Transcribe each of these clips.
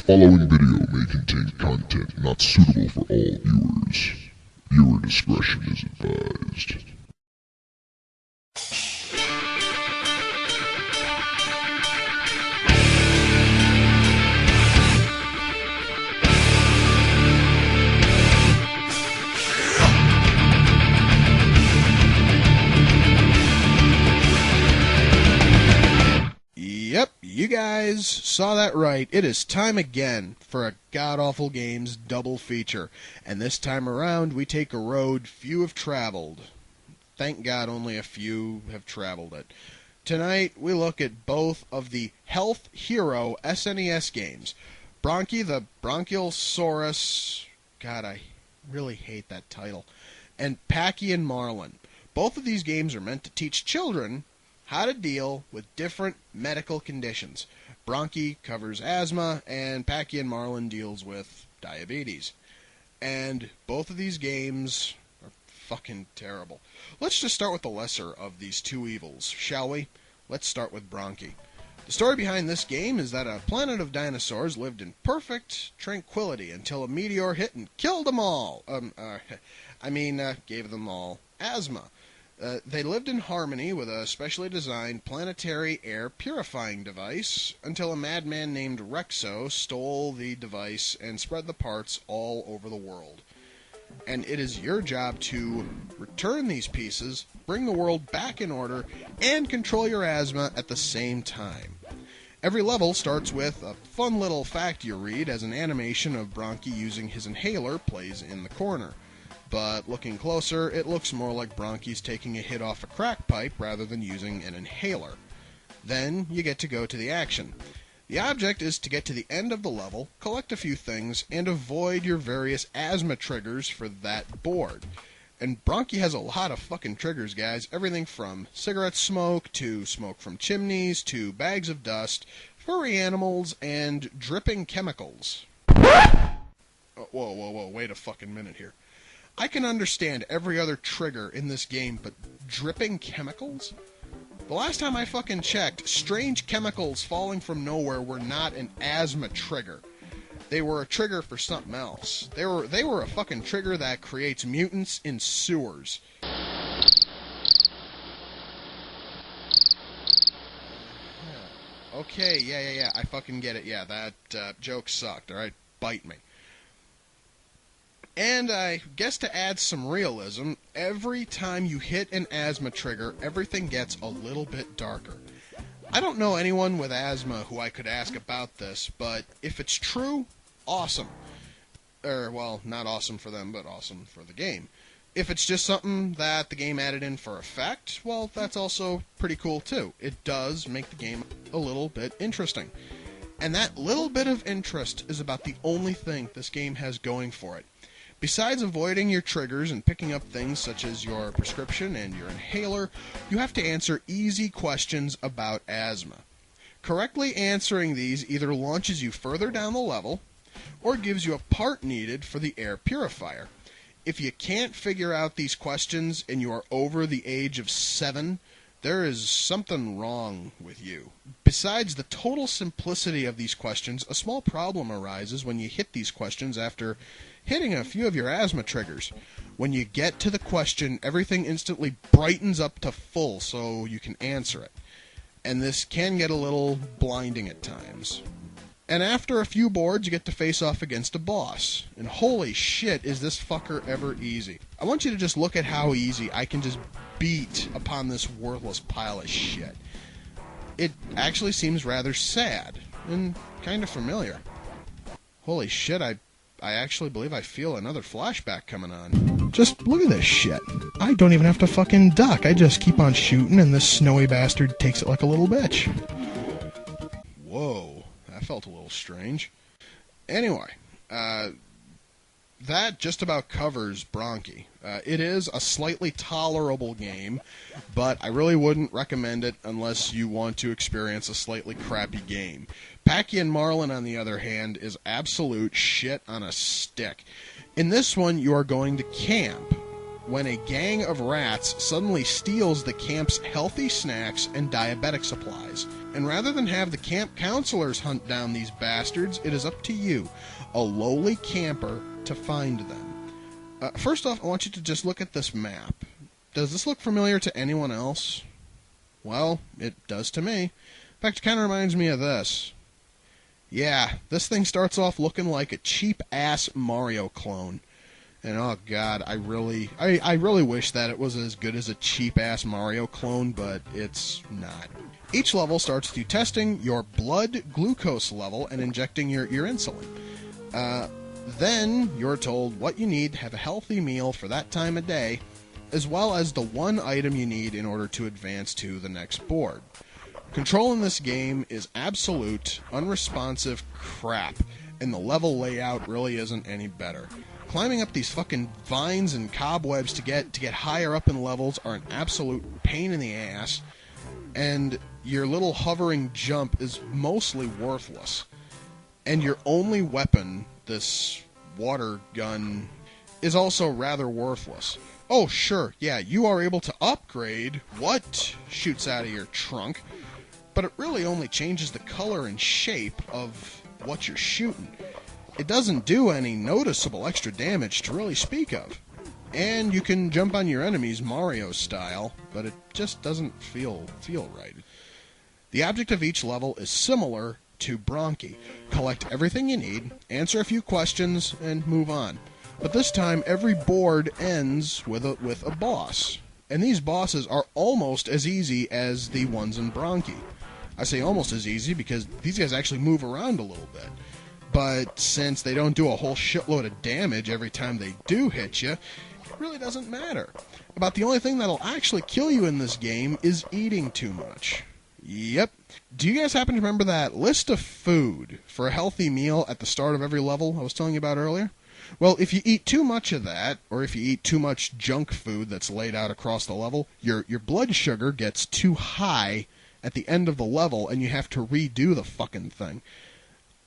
following video may contain content not suitable for all viewers. Viewer discretion is advised. Yep, you guys saw that right. It is time again for a God-Awful Games double feature. And this time around, we take a road few have traveled. Thank God only a few have traveled it. Tonight, we look at both of the Health Hero SNES games. Bronchi the Bronchiosaurus... God, I really hate that title. And Packy and Marlin. Both of these games are meant to teach children how to deal with different medical conditions. Bronchi covers asthma, and Packy and Marlin deals with diabetes. And both of these games are fucking terrible. Let's just start with the lesser of these two evils, shall we? Let's start with Bronchi. The story behind this game is that a planet of dinosaurs lived in perfect tranquility until a meteor hit and killed them all. Gave them all asthma. They lived in harmony with a specially designed planetary air purifying device until a madman named Rexo stole the device and spread the parts all over the world. And it is your job to return these pieces, bring the world back in order, and control your asthma at the same time. Every level starts with a fun little fact you read as an animation of Bronchi using his inhaler plays in the corner. But looking closer, it looks more like Bronchi's taking a hit off a crack pipe rather than using an inhaler. Then you get to go to the action. The object is to get to the end of the level, collect a few things, and avoid your various asthma triggers for that board. And Bronchi has a lot of fucking triggers, guys. Everything from cigarette smoke, to smoke from chimneys, to bags of dust, furry animals, and dripping chemicals. Whoa, wait a fucking minute here. I can understand every other trigger in this game, but dripping chemicals? The last time I fucking checked, strange chemicals falling from nowhere were not an asthma trigger. They were a trigger for something else. They were a fucking trigger that creates mutants in sewers. Okay, yeah, I fucking get it. Yeah, that joke sucked, alright? Bite me. And I guess to add some realism, every time you hit an asthma trigger, everything gets a little bit darker. I don't know anyone with asthma who I could ask about this, but if it's true, awesome. Well, not awesome for them, but awesome for the game. If it's just something that the game added in for effect, well, that's also pretty cool too. It does make the game a little bit interesting. And that little bit of interest is about the only thing this game has going for it. Besides avoiding your triggers and picking up things such as your prescription and your inhaler, you have to answer easy questions about asthma. Correctly answering these either launches you further down the level, or gives you a part needed for the air purifier. If you can't figure out these questions and you are over the age of 7, there is something wrong with you. Besides the total simplicity of these questions, a small problem arises when you hit these questions after hitting a few of your asthma triggers. When you get to the question, everything instantly brightens up to full so you can answer it. And this can get a little blinding at times. And after a few boards, you get to face off against a boss. And holy shit, is this fucker ever easy. I want you to just look at how easy I can just beat upon this worthless pile of shit. It actually seems rather sad and kind of familiar. Holy shit, I actually believe I feel another flashback coming on. Just look at this shit. I don't even have to fucking duck. I just keep on shooting and this snowy bastard takes it like a little bitch. Whoa, that felt a little strange. Anyway, that just about covers Bronchi. It is a slightly tolerable game, but I really wouldn't recommend it unless you want to experience a slightly crappy game. Packy and Marlin, on the other hand, is absolute shit on a stick. In this one, you are going to camp. when a gang of rats suddenly steals the camp's healthy snacks and diabetic supplies. And rather than have the camp counselors hunt down these bastards, it is up to you, a lowly camper, to find them. First off, I want you to just look at this map. Does this look familiar to anyone else? Well, it does to me. In fact, it kind of reminds me of this. Yeah, this thing starts off looking like a cheap-ass Mario clone. And oh god, I really wish that it was as good as a cheap-ass Mario clone, but it's not. Each level starts through testing your blood glucose level and injecting your insulin. Then you're told what you need to have a healthy meal for that time of day, as well as the one item you need in order to advance to the next board. Control in this game is absolute, unresponsive crap, and the level layout really isn't any better. Climbing up these fucking vines and cobwebs to get higher up in levels are an absolute pain in the ass, and your little hovering jump is mostly worthless. And your only weapon, this water gun, is also rather worthless. Oh, sure, yeah, you are able to upgrade what shoots out of your trunk, but it really only changes the color and shape of what you're shooting. It doesn't do any noticeable extra damage to really speak of. And you can jump on your enemies Mario style, but it just doesn't feel right. The object of each level is similar to Bronchi. Collect everything you need, answer a few questions, and move on. But this time, every board ends with a boss. And these bosses are almost as easy as the ones in Bronchi. I say almost as easy because these guys actually move around a little bit. But since they don't do a whole shitload of damage every time they do hit you, it really doesn't matter. About the only thing that'll actually kill you in this game is eating too much. Yep. Do you guys happen to remember that list of food for a healthy meal at the start of every level I was telling you about earlier? Well, if you eat too much of that, or if you eat too much junk food that's laid out across the level, your blood sugar gets too high at the end of the level, and you have to redo the fucking thing.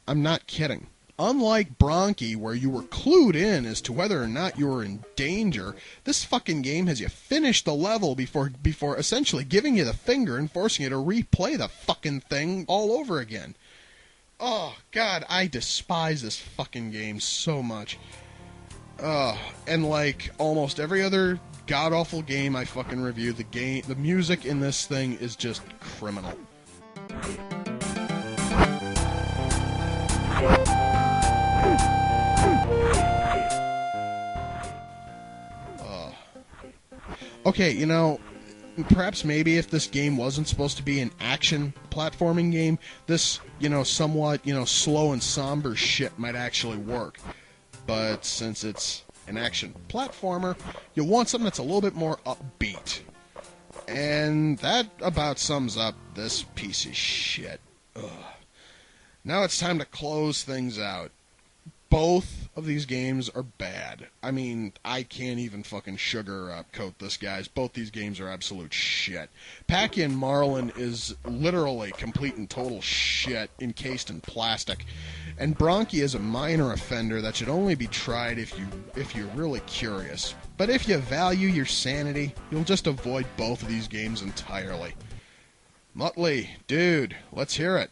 I'm not kidding. Unlike Bronchi, where you were clued in as to whether or not you were in danger, this fucking game has you finish the level before essentially giving you the finger and forcing you to replay the fucking thing all over again. Oh, God, I despise this fucking game so much. And like almost every other god-awful game I fucking reviewed, the music in this thing is just criminal. Okay, you know, perhaps maybe if this game wasn't supposed to be an action platforming game, this, somewhat, slow and somber shit might actually work. But since it's an action platformer, you want something that's a little bit more upbeat. And that about sums up this piece of shit. Ugh. Now it's time to close things out. Both of these games are bad. I mean, I can't even fucking sugarcoat this, guys. Both these games are absolute shit. Pac-In Marlin is literally complete and total shit encased in plastic. And Bronchi is a minor offender that should only be tried if you're really curious. But if you value your sanity, you'll just avoid both of these games entirely. Muttley, dude, let's hear it.